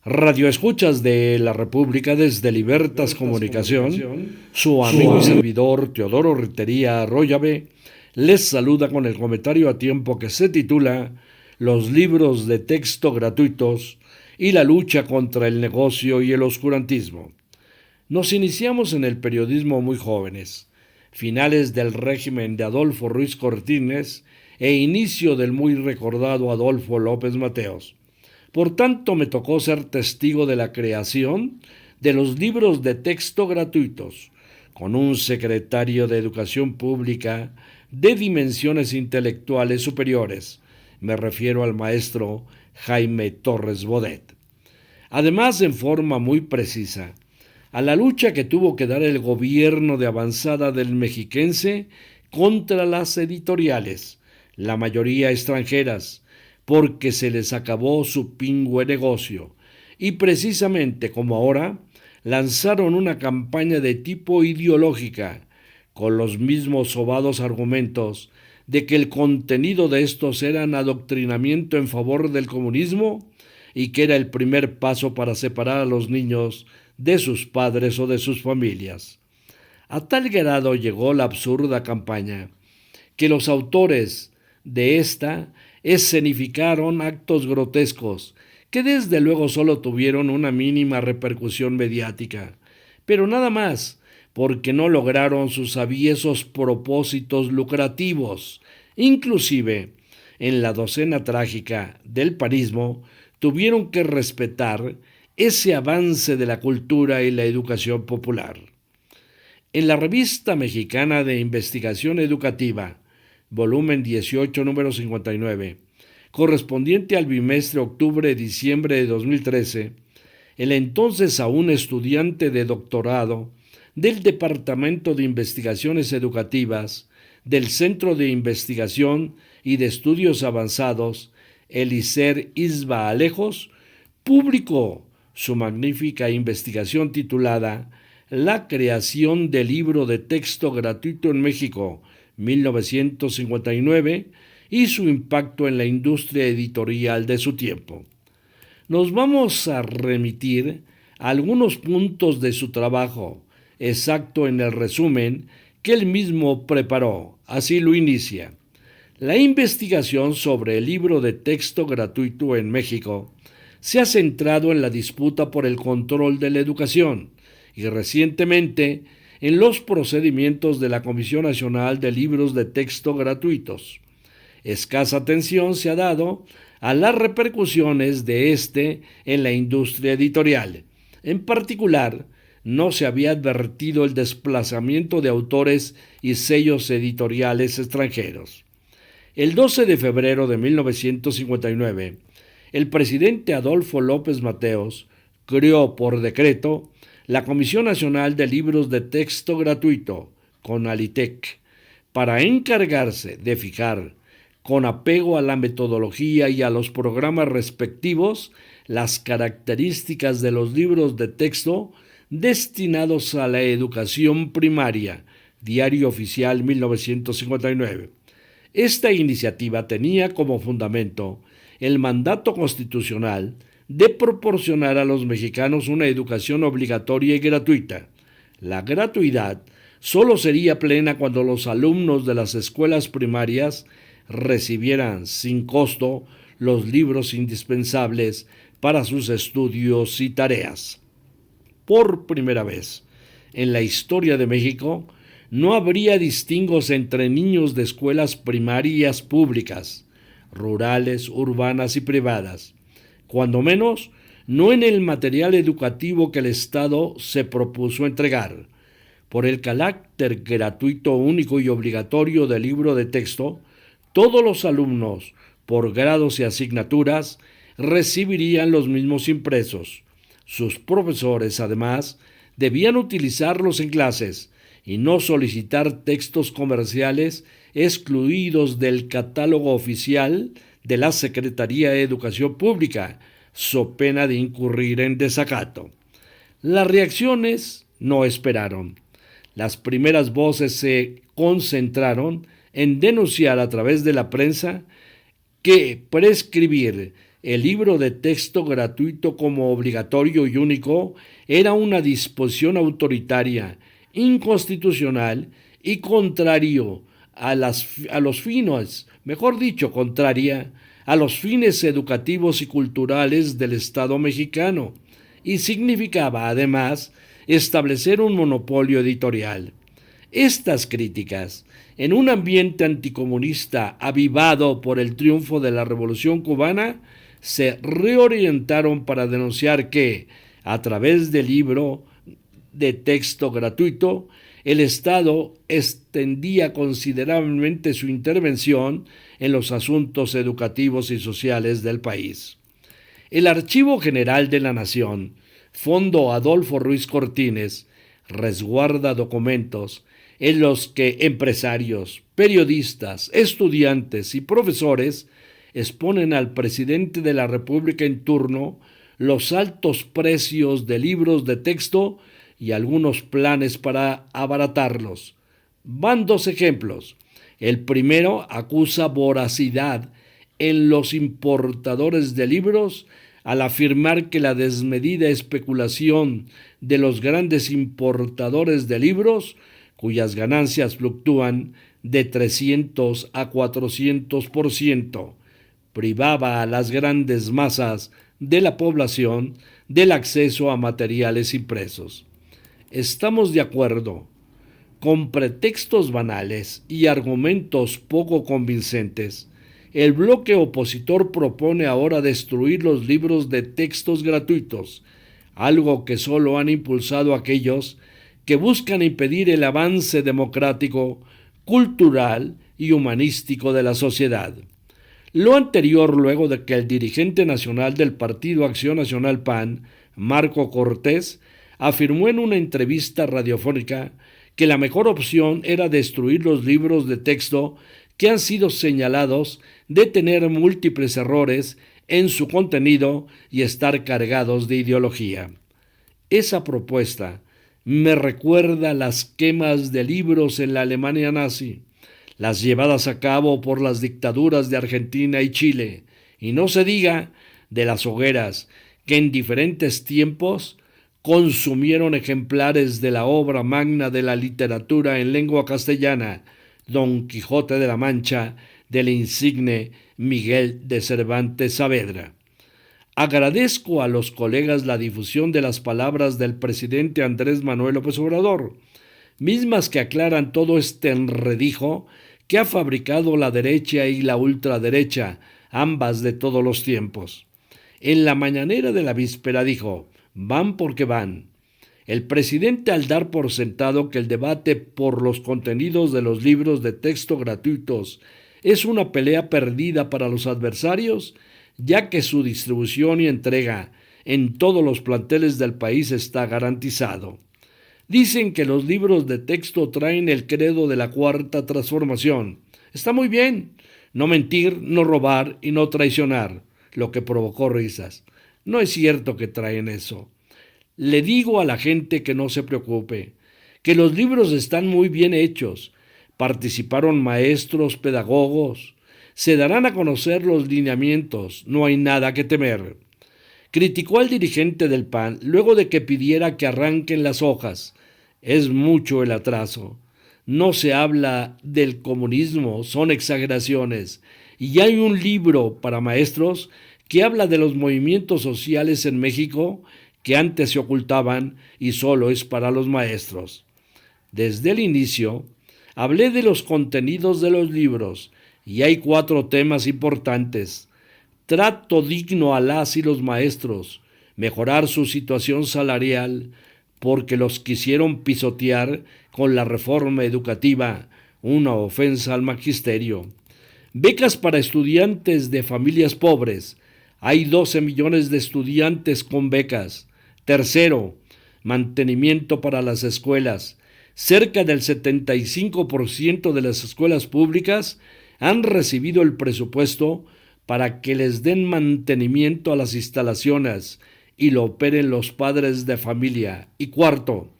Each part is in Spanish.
Radioescuchas de la República desde Libertas Comunicación, su amigo y servidor Teodoro Ritería Arroyave les saluda con el comentario a tiempo que se titula Los libros de texto gratuitos y la lucha contra el negocio y el oscurantismo. Nos iniciamos en el periodismo muy jóvenes, finales del régimen de Adolfo Ruiz Cortines e inicio del muy recordado Adolfo López Mateos. Por tanto, me tocó ser testigo de la creación de los libros de texto gratuitos, con un secretario de Educación Pública de dimensiones intelectuales superiores. Me refiero al maestro Jaime Torres Bodet. Además, en forma muy precisa, a la lucha que tuvo que dar el gobierno de avanzada del mexiquense contra las editoriales, la mayoría extranjeras, porque se les acabó su pingüe negocio, y precisamente como ahora, lanzaron una campaña de tipo ideológica, con los mismos sobados argumentos de que el contenido de estos era adoctrinamiento en favor del comunismo y que era el primer paso para separar a los niños de sus padres o de sus familias. A tal grado llegó la absurda campaña que los autores de esta escenificaron actos grotescos que desde luego solo tuvieron una mínima repercusión mediática, pero nada más, porque no lograron sus aviesos propósitos lucrativos. Inclusive, en la docena trágica del panismo, tuvieron que respetar ese avance de la cultura y la educación popular. En la Revista Mexicana de Investigación Educativa, volumen 18, número 59, correspondiente al bimestre octubre-diciembre de 2013, el entonces aún estudiante de doctorado del Departamento de Investigaciones Educativas del Centro de Investigación y de Estudios Avanzados, Eliezer Isba Alejos, publicó su magnífica investigación titulada La creación del libro de texto gratuito en México, 1959, y su impacto en la industria editorial de su tiempo. Nos vamos a remitir a algunos puntos de su trabajo, exacto en el resumen que él mismo preparó. Así lo inicia. La investigación sobre el libro de texto gratuito en México se ha centrado en la disputa por el control de la educación y recientemente en los procedimientos de la Comisión Nacional de Libros de Texto Gratuitos. Escasa atención se ha dado a las repercusiones de este en la industria editorial. En particular, no se había advertido el desplazamiento de autores y sellos editoriales extranjeros. El 12 de febrero de 1959, el presidente Adolfo López Mateos creó por decreto la Comisión Nacional de Libros de Texto Gratuito, CONALITEC, para encargarse de fijar, con apego a la metodología y a los programas respectivos, las características de los libros de texto destinados a la educación primaria, Diario Oficial 1959. Esta iniciativa tenía como fundamento el mandato constitucional de proporcionar a los mexicanos una educación obligatoria y gratuita. La gratuidad solo sería plena cuando los alumnos de las escuelas primarias recibieran sin costo los libros indispensables para sus estudios y tareas. Por primera vez en la historia de México, no habría distingos entre niños de escuelas primarias públicas, rurales, urbanas y privadas, cuando menos no en el material educativo que el Estado se propuso entregar. Por el carácter gratuito, único y obligatorio del libro de texto, todos los alumnos, por grados y asignaturas, recibirían los mismos impresos. Sus profesores, además, debían utilizarlos en clases y no solicitar textos comerciales excluidos del catálogo oficial de la Secretaría de Educación Pública, so pena de incurrir en desacato. Las reacciones no esperaron. Las primeras voces se concentraron en denunciar a través de la prensa que prescribir el libro de texto gratuito como obligatorio y único era una disposición autoritaria, inconstitucional y contrario a los fines, mejor dicho, contraria a los fines educativos y culturales del Estado mexicano, y significaba, además, establecer un monopolio editorial. Estas críticas, en un ambiente anticomunista avivado por el triunfo de la Revolución cubana, se reorientaron para denunciar que, a través del libro de texto gratuito, el Estado extendía considerablemente su intervención en los asuntos educativos y sociales del país. El Archivo General de la Nación, Fondo Adolfo Ruiz Cortines, resguarda documentos en los que empresarios, periodistas, estudiantes y profesores exponen al presidente de la República en turno los altos precios de libros de texto y algunos planes para abaratarlos. Van dos ejemplos. El primero acusa voracidad en los importadores de libros al afirmar que la desmedida especulación de los grandes importadores de libros, cuyas ganancias fluctúan de 300 a 400%, privaba a las grandes masas de la población del acceso a materiales impresos. Estamos de acuerdo. Con pretextos banales y argumentos poco convincentes, el bloque opositor propone ahora destruir los libros de textos gratuitos, algo que solo han impulsado aquellos que buscan impedir el avance democrático, cultural y humanístico de la sociedad. Lo anterior luego de que el dirigente nacional del Partido Acción Nacional PAN, Marco Cortés, afirmó en una entrevista radiofónica que la mejor opción era destruir los libros de texto que han sido señalados de tener múltiples errores en su contenido y estar cargados de ideología. Esa propuesta me recuerda las quemas de libros en la Alemania nazi, las llevadas a cabo por las dictaduras de Argentina y Chile, y no se diga de las hogueras que en diferentes tiempos consumieron ejemplares de la obra magna de la literatura en lengua castellana, Don Quijote de la Mancha, del insigne Miguel de Cervantes Saavedra. Agradezco a los colegas la difusión de las palabras del presidente Andrés Manuel López Obrador, mismas que aclaran todo este enredijo que ha fabricado la derecha y la ultraderecha, ambas de todos los tiempos. En la mañanera de la víspera dijo: van porque van. El presidente, al dar por sentado que el debate por los contenidos de los libros de texto gratuitos es una pelea perdida para los adversarios, ya que su distribución y entrega en todos los planteles del país está garantizado. Dicen que los libros de texto traen el credo de la Cuarta Transformación. Está muy bien, no mentir, no robar y no traicionar, lo que provocó risas. No es cierto que traen eso. Le digo a la gente que no se preocupe, que los libros están muy bien hechos. Participaron maestros, pedagogos. Se darán a conocer los lineamientos, no hay nada que temer. Criticó al dirigente del PAN luego de que pidiera que arranquen las hojas. Es mucho el atraso. No se habla del comunismo, son exageraciones. Y hay un libro para maestros que habla de los movimientos sociales en México que antes se ocultaban y solo es para los maestros. Desde el inicio, hablé de los contenidos de los libros y hay 4 temas importantes. Trato digno a las y los maestros, mejorar su situación salarial, porque los quisieron pisotear con la reforma educativa, una ofensa al magisterio. Becas para estudiantes de familias pobres. Hay 12 millones de estudiantes con becas. Tercero, mantenimiento para las escuelas. Cerca del 75% de las escuelas públicas han recibido el presupuesto para que les den mantenimiento a las instalaciones y lo operen los padres de familia. Y cuarto,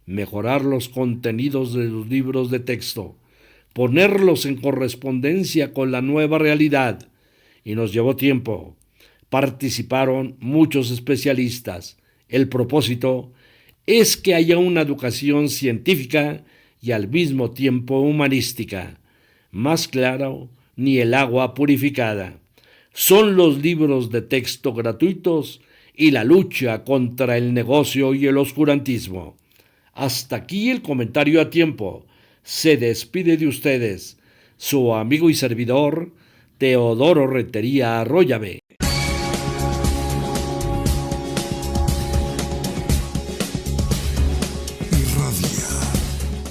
mejorar los contenidos de los libros de texto, ponerlos en correspondencia con la nueva realidad. Y nos llevó tiempo, Participaron muchos especialistas. El propósito es que haya una educación científica y al mismo tiempo humanística. Más claro, ni el agua purificada. Son los libros de texto gratuitos y la lucha contra el negocio y el oscurantismo. Hasta aquí el comentario a tiempo. Se despide de ustedes su amigo y servidor, Teodoro Rentería Arroyave.